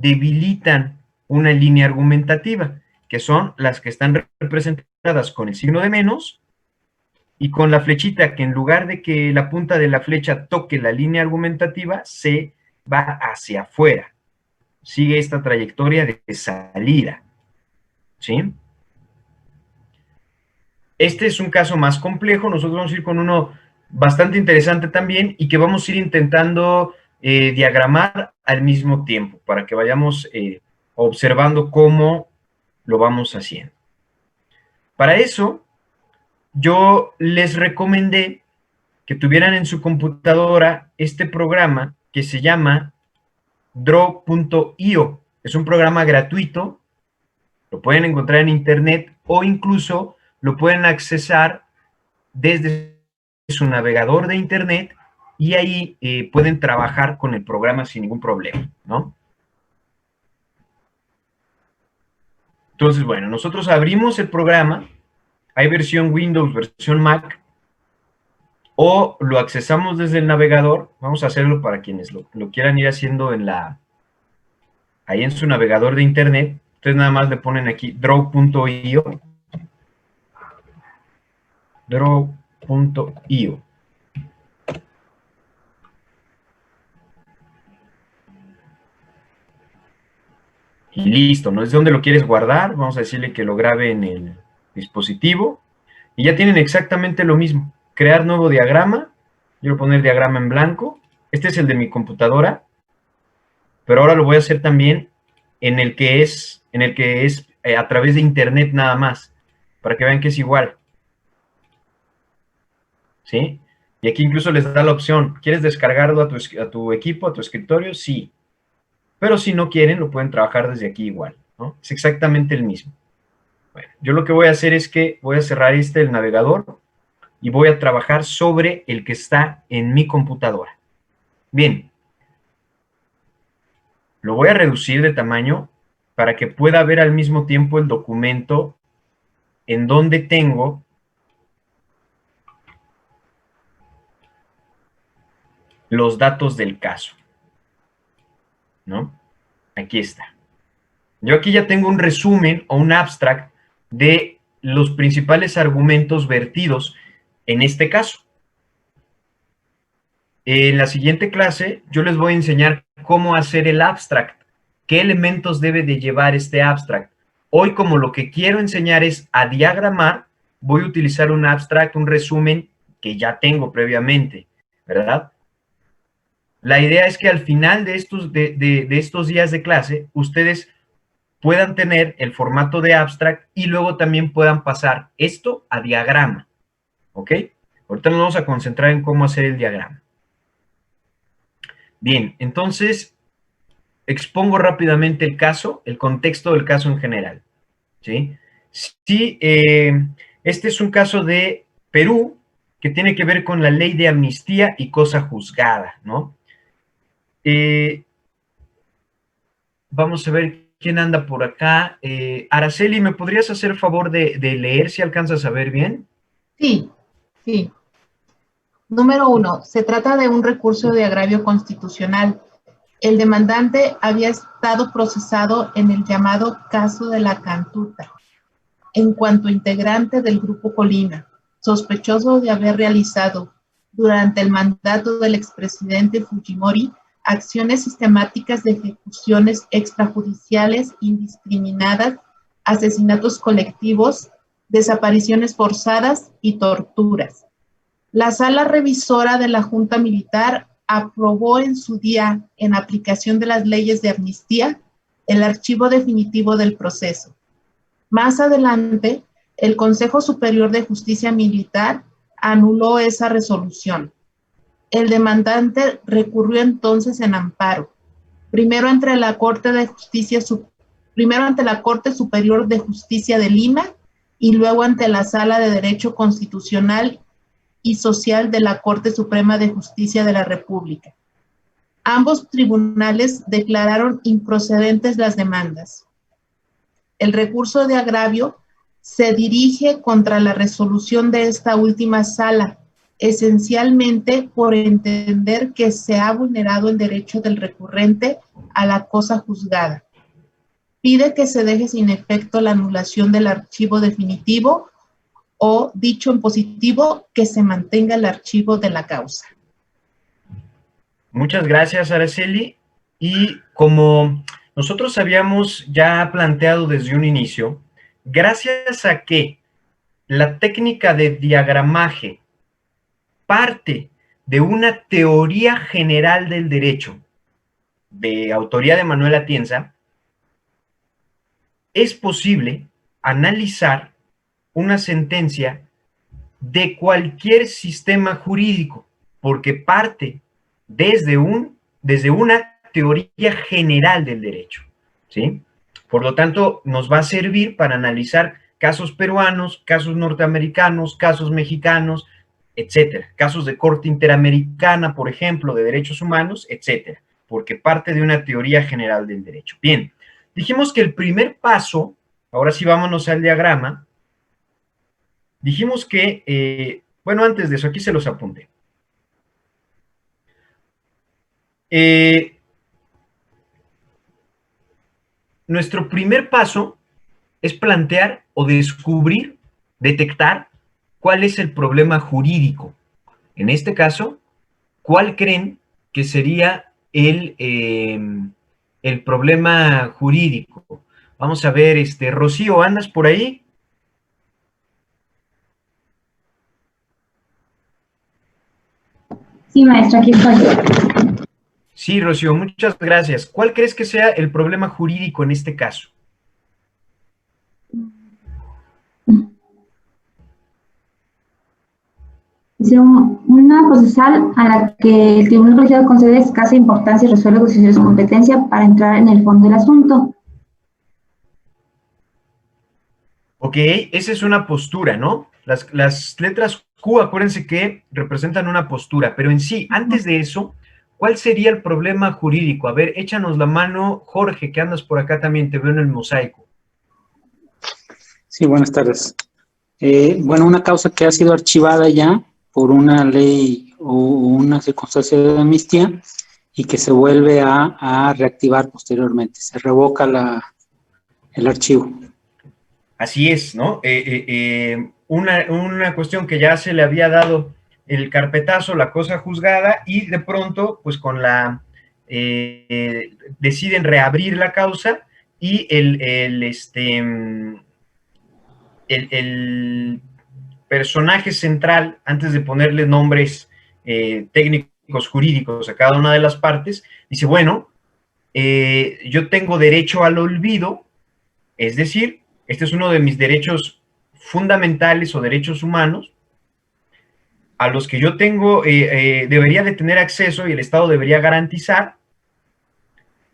debilitan una línea argumentativa, que son las que están representadas con el signo de menos y con la flechita que en lugar de que la punta de la flecha toque la línea argumentativa, se va hacia afuera. Sigue esta trayectoria de salida, ¿sí? Este es un caso más complejo, nosotros vamos a ir con uno bastante interesante también y que vamos a ir intentando diagramar al mismo tiempo para que vayamos observando cómo lo vamos haciendo. Para eso, yo les recomendé que tuvieran en su computadora este programa que se llama Draw.io. Es un programa gratuito, lo pueden encontrar en internet o incluso lo pueden accesar desde su navegador de internet y ahí pueden trabajar con el programa sin ningún problema, ¿no? Entonces, bueno, nosotros abrimos el programa, hay versión Windows, versión Mac, o lo accesamos desde el navegador. Vamos a hacerlo para quienes lo quieran ir haciendo ahí en su navegador de internet. Ustedes nada más le ponen aquí draw.io, draw.io. Y listo, ¿no? Es donde lo quieres guardar. Vamos a decirle que lo grabe en el dispositivo. Y ya tienen exactamente lo mismo. Crear nuevo diagrama. Yo voy a poner diagrama en blanco. Este es el de mi computadora. Pero ahora lo voy a hacer también en el que es a través de internet nada más. Para que vean que es igual. ¿Sí? Y aquí incluso les da la opción. ¿Quieres descargarlo a tu equipo, a tu escritorio? Sí. Pero si no quieren, lo pueden trabajar desde aquí igual, ¿no? Es exactamente el mismo. Bueno, yo lo que voy a hacer es que voy a cerrar el navegador, y voy a trabajar sobre el que está en mi computadora. Bien, lo voy a reducir de tamaño para que pueda ver al mismo tiempo el documento en donde tengo los datos del caso, ¿no? Aquí está. Yo aquí ya tengo un resumen o un abstract de los principales argumentos vertidos en este caso. En la siguiente clase yo les voy a enseñar cómo hacer el abstract, qué elementos debe de llevar este abstract. Hoy, como lo que quiero enseñar es a diagramar, voy a utilizar un abstract, un resumen que ya tengo previamente, ¿verdad? La idea es que al final de estos días de clase, ustedes puedan tener el formato de abstract y luego también puedan pasar esto a diagrama, ¿ok? Ahorita nos vamos a concentrar en cómo hacer el diagrama. Bien, entonces expongo rápidamente el caso, el contexto del caso en general, ¿sí? Sí, este es un caso de Perú que tiene que ver con la ley de amnistía y cosa juzgada, ¿no? Vamos a ver quién anda por acá. Araceli, ¿me podrías hacer favor de leer si alcanzas a ver bien? Sí, sí. Número 1. Se trata de un recurso de agravio constitucional. El demandante había estado procesado en el llamado caso de la Cantuta, en cuanto integrante del Grupo Colina, sospechoso de haber realizado, durante el mandato del expresidente Fujimori, acciones sistemáticas de ejecuciones extrajudiciales indiscriminadas, asesinatos colectivos, desapariciones forzadas y torturas. La sala revisora de la Junta Militar aprobó en su día, en aplicación de las leyes de amnistía, el archivo definitivo del proceso. Más adelante, el Consejo Superior de Justicia Militar anuló esa resolución. El demandante recurrió entonces en amparo, primero ante la Corte Superior de Justicia de Lima y luego ante la Sala de Derecho Constitucional y Social de la Corte Suprema de Justicia de la República. Ambos tribunales declararon improcedentes las demandas. El recurso de agravio se dirige contra la resolución de esta última sala, esencialmente por entender que se ha vulnerado el derecho del recurrente a la cosa juzgada. Pide que se deje sin efecto la anulación del archivo definitivo o, dicho en positivo, que se mantenga el archivo de la causa. Muchas gracias, Araceli. Y como nosotros habíamos ya planteado desde un inicio, gracias a que la técnica de diagramaje parte de una teoría general del derecho de autoría de Manuel Atienza, es posible analizar una sentencia de cualquier sistema jurídico, porque parte desde una teoría general del derecho, ¿sí? Por lo tanto, nos va a servir para analizar casos peruanos, casos norteamericanos, casos mexicanos, etcétera. Casos de corte interamericana, por ejemplo, de derechos humanos, etcétera, porque parte de una teoría general del derecho. Bien, dijimos que el primer paso, ahora sí vámonos al diagrama, dijimos que, bueno, antes de eso, aquí se los apunté. Nuestro primer paso es plantear o descubrir, detectar cuál es el problema jurídico. En este caso, ¿cuál creen que sería el problema jurídico? Vamos a ver, Rocío, ¿andas por ahí? Sí, maestra, aquí estoy. Sí, Rocío, muchas gracias. ¿Cuál crees que sea el problema jurídico en este caso? Dice una procesal a la que el Tribunal Colegiado concede escasa importancia y resuelve cuestiones de su competencia para entrar en el fondo del asunto. Ok, esa es una postura, ¿no? Las letras Q, acuérdense que representan una postura, pero en sí, antes de eso, ¿cuál sería el problema jurídico? A ver, échanos la mano, Jorge, que andas por acá también, te veo en el mosaico. Sí, buenas tardes. Bueno, una causa que ha sido archivada ya por una ley o una circunstancia de amnistía y que se vuelve a reactivar posteriormente. Se revoca el archivo. Así es, ¿no? Una cuestión que ya se le había dado el carpetazo, la cosa juzgada, y de pronto, pues deciden reabrir la causa y el personaje central, antes de ponerle nombres técnicos jurídicos a cada una de las partes, dice, bueno, yo tengo derecho al olvido, es decir, este es uno de mis derechos fundamentales o derechos humanos, a los que yo debería de tener acceso y el Estado debería garantizar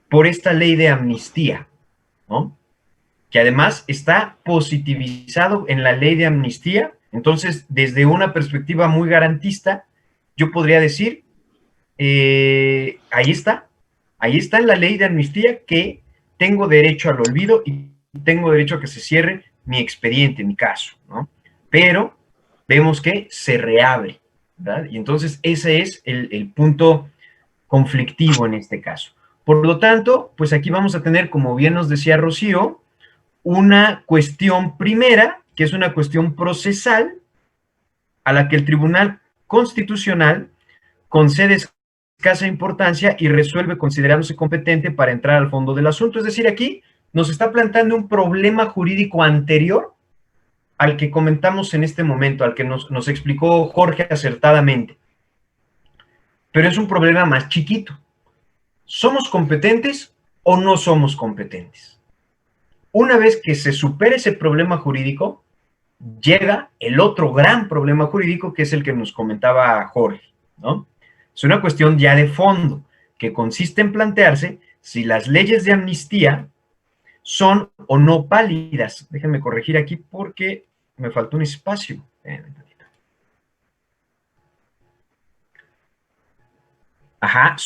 por esta ley de amnistía, ¿no? Que además está positivizado en la ley de amnistía. Entonces, desde una perspectiva muy garantista, yo podría decir, ahí está en la ley de amnistía que tengo derecho al olvido y tengo derecho a que se cierre mi expediente, mi caso, ¿no? Pero vemos que se reabre, ¿verdad? Y entonces ese es el punto conflictivo en este caso. Por lo tanto, pues aquí vamos a tener, como bien nos decía Rocío, una cuestión primera, que es una cuestión procesal, a la que el Tribunal Constitucional concede escasa importancia y resuelve considerándose competente para entrar al fondo del asunto. Es decir, aquí nos está planteando un problema jurídico anterior al que comentamos en este momento, al que nos explicó Jorge acertadamente. Pero es un problema más chiquito. ¿Somos competentes o no somos competentes? Una vez que se supere ese problema jurídico, llega el otro gran problema jurídico, que es el que nos comentaba Jorge, ¿no? Es una cuestión ya de fondo, que consiste en plantearse si las leyes de amnistía son o no válidas. Déjenme corregir aquí porque me faltó un espacio. Ajá,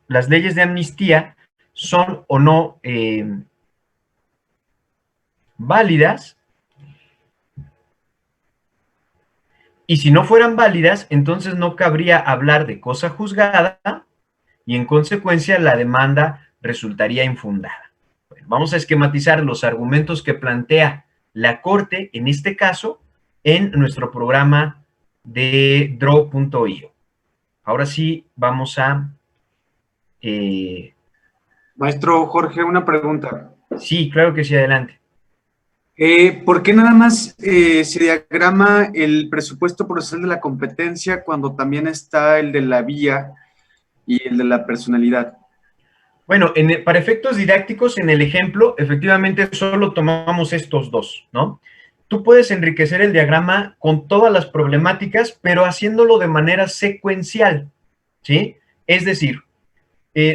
las leyes de amnistía son o no válidas Y si no fueran válidas, entonces no cabría hablar de cosa juzgada y en consecuencia la demanda resultaría infundada. Bueno, vamos a esquematizar los argumentos que plantea la Corte, en este caso, en nuestro programa de Draw.io. Ahora sí, vamos a... Maestro Jorge, una pregunta. Sí, claro que sí, adelante. ¿Por qué nada más se diagrama el presupuesto procesal de la competencia cuando también está el de la vía y el de la personalidad? Bueno, para efectos didácticos, en el ejemplo, efectivamente solo tomamos estos dos, ¿no? Tú puedes enriquecer el diagrama con todas las problemáticas, pero haciéndolo de manera secuencial, ¿sí? Es decir,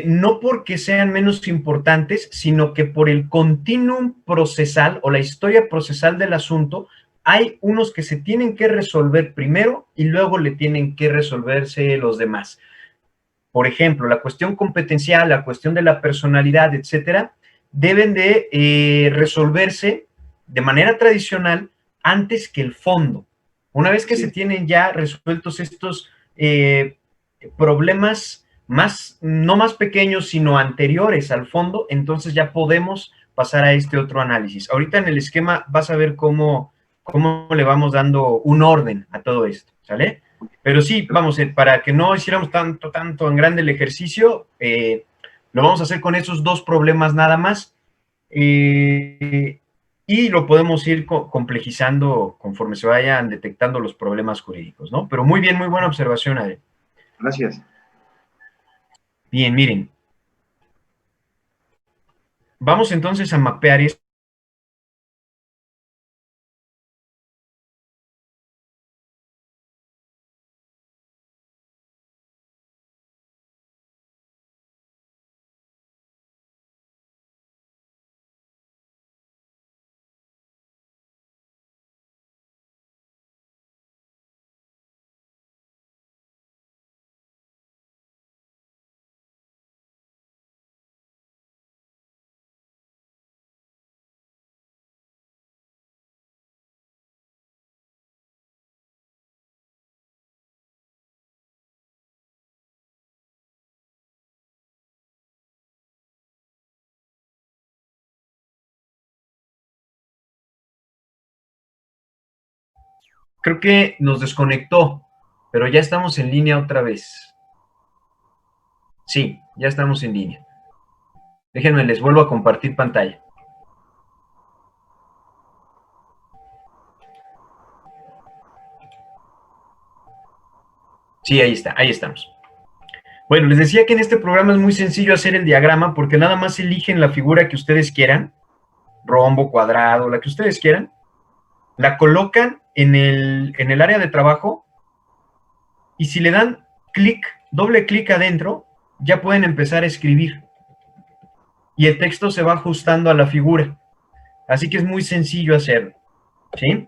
no porque sean menos importantes, sino que por el continuum procesal o la historia procesal del asunto, hay unos que se tienen que resolver primero y luego le tienen que resolverse los demás. Por ejemplo, la cuestión competencial, la cuestión de la personalidad, etcétera, deben de resolverse de manera tradicional antes que el fondo. Una vez que se tienen ya resueltos estos problemas no más pequeños, sino anteriores al fondo, entonces ya podemos pasar a este otro análisis. Ahorita en el esquema vas a ver cómo le vamos dando un orden a todo esto, ¿sale? Pero sí, vamos, para que no hiciéramos tanto en grande el ejercicio, lo vamos a hacer con esos dos problemas nada más, y lo podemos ir complejizando conforme se vayan detectando los problemas jurídicos, ¿no? Pero muy bien, muy buena observación, Adel. Gracias. Bien, miren. Vamos entonces a mapear esto. Creo que nos desconectó, pero ya estamos en línea otra vez. Sí, ya estamos en línea. Déjenme, les vuelvo a compartir pantalla. Sí, ahí está, ahí estamos. Bueno, les decía que en este programa es muy sencillo hacer el diagrama porque nada más eligen la figura que ustedes quieran, rombo, cuadrado, la que ustedes quieran, la colocan en el área de trabajo y si le dan clic, doble clic adentro, ya pueden empezar a escribir y el texto se va ajustando a la figura. Así que es muy sencillo hacerlo, ¿sí?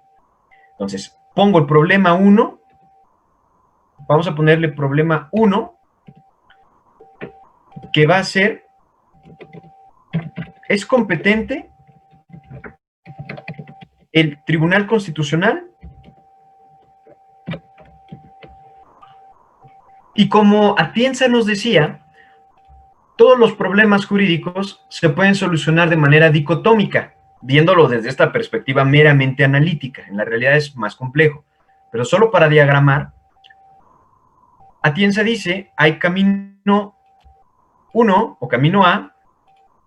Entonces, pongo el problema 1, vamos a ponerle problema 1, que va a ser, ¿es competente el Tribunal Constitucional? Y como Atienza nos decía, todos los problemas jurídicos se pueden solucionar de manera dicotómica, viéndolo desde esta perspectiva meramente analítica. En la realidad es más complejo, pero solo para diagramar, Atienza dice, hay camino 1 o camino A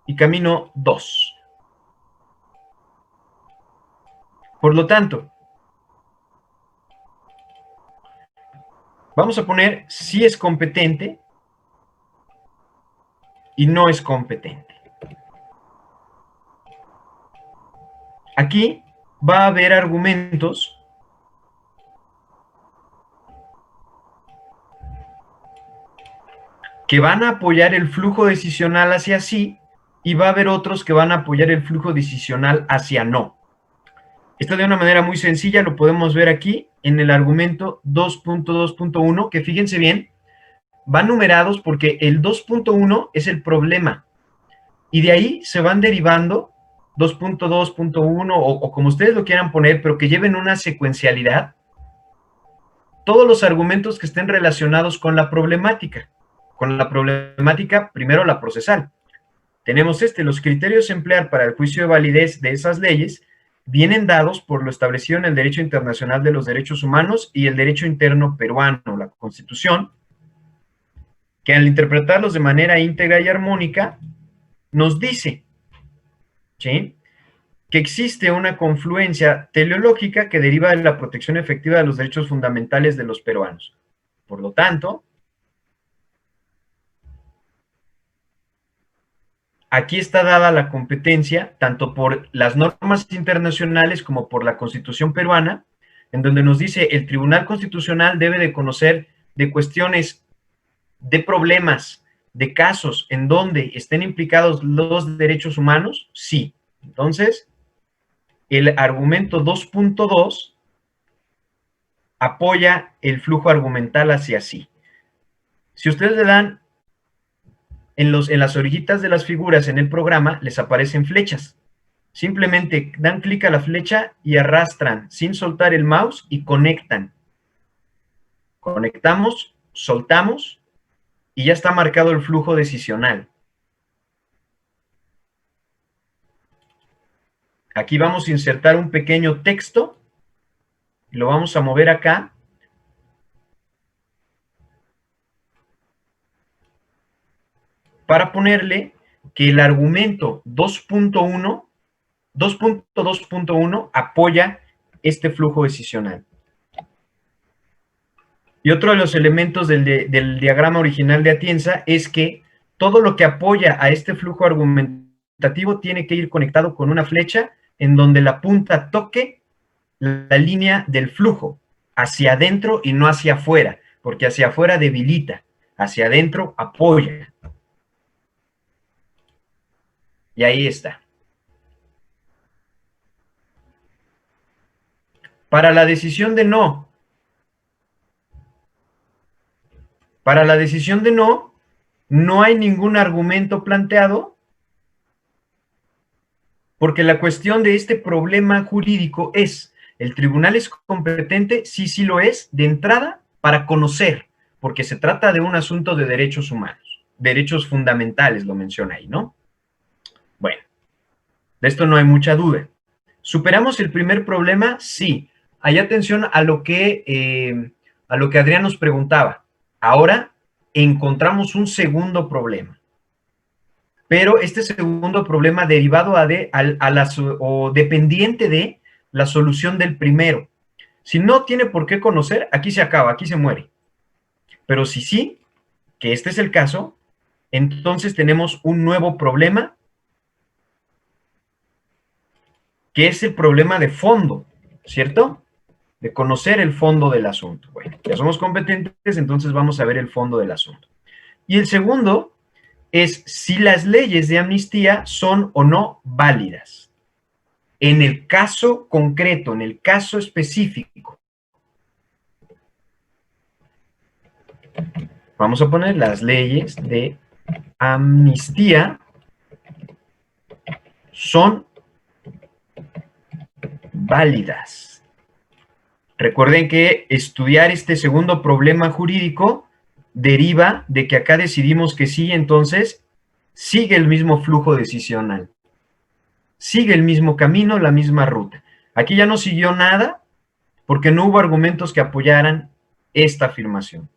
y camino 2. Por lo tanto, vamos a poner si es competente y no es competente. Aquí va a haber argumentos que van a apoyar el flujo decisional hacia sí y va a haber otros que van a apoyar el flujo decisional hacia no. Esto de una manera muy sencilla lo podemos ver aquí en el argumento 2.2.1, que fíjense bien, van numerados porque el 2.1 es el problema y de ahí se van derivando 2.2.1 o como ustedes lo quieran poner, pero que lleven una secuencialidad todos los argumentos que estén relacionados con la problemática. Con la problemática, primero la procesal. Tenemos los criterios a emplear para el juicio de validez de esas leyes vienen dados por lo establecido en el Derecho Internacional de los Derechos Humanos y el Derecho Interno Peruano, la Constitución, que al interpretarlos de manera íntegra y armónica, nos dice, ¿sí?, que existe una confluencia teleológica que deriva de la protección efectiva de los derechos fundamentales de los peruanos. Por lo tanto, aquí está dada la competencia, tanto por las normas internacionales como por la Constitución peruana, en donde nos dice el Tribunal Constitucional debe de conocer de cuestiones, de problemas, de casos en donde estén implicados los derechos humanos, sí. Entonces, el argumento 2.2 apoya el flujo argumental hacia sí. Si ustedes le dan en las orillitas de las figuras en el programa, les aparecen flechas. Simplemente dan clic a la flecha y arrastran sin soltar el mouse y conectan. Conectamos, soltamos y ya está marcado el flujo decisional. Aquí vamos a insertar un pequeño texto, lo vamos a mover acá. Para ponerle que el argumento 2.2.1 apoya este flujo decisional. Y otro de los elementos del diagrama original de Atienza es que todo lo que apoya a este flujo argumentativo tiene que ir conectado con una flecha en donde la punta toque la línea del flujo hacia adentro y no hacia afuera, porque hacia afuera debilita, hacia adentro apoya. Y ahí está. Para la decisión de no. Para la decisión de no, no hay ningún argumento planteado, porque la cuestión de este problema jurídico es, ¿el tribunal es competente? Sí, sí lo es, de entrada, para conocer, porque se trata de un asunto de derechos humanos, derechos fundamentales, lo menciona ahí, ¿no? Bueno, de esto no hay mucha duda. ¿Superamos el primer problema? Sí. Hay atención a lo que Adrián nos preguntaba. Ahora encontramos un segundo problema. Pero este segundo problema derivado o dependiente de la solución del primero. Si no tiene por qué conocer, aquí se acaba, aquí se muere. Pero si sí, que este es el caso, entonces tenemos un nuevo problema, que es el problema de fondo, ¿cierto? De conocer el fondo del asunto. Bueno, ya somos competentes, entonces vamos a ver el fondo del asunto. Y el segundo es si las leyes de amnistía son o no válidas. En el caso concreto, en el caso específico. Vamos a poner las leyes de amnistía son válidas. Recuerden que estudiar este segundo problema jurídico deriva de que acá decidimos que sí, entonces sigue el mismo flujo decisional. Sigue el mismo camino, la misma ruta. Aquí ya no siguió nada porque no hubo argumentos que apoyaran esta afirmación,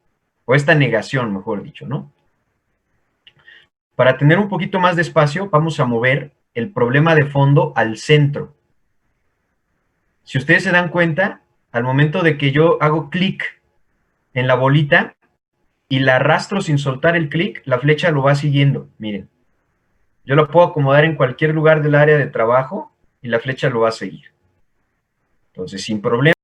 o esta negación, mejor dicho, ¿no? Para tener un poquito más de espacio, vamos a mover el problema de fondo al centro. Si ustedes se dan cuenta, al momento de que yo hago clic en la bolita y la arrastro sin soltar el clic, la flecha lo va siguiendo. Miren, yo lo puedo acomodar en cualquier lugar del área de trabajo y la flecha lo va a seguir. Entonces, sin problema.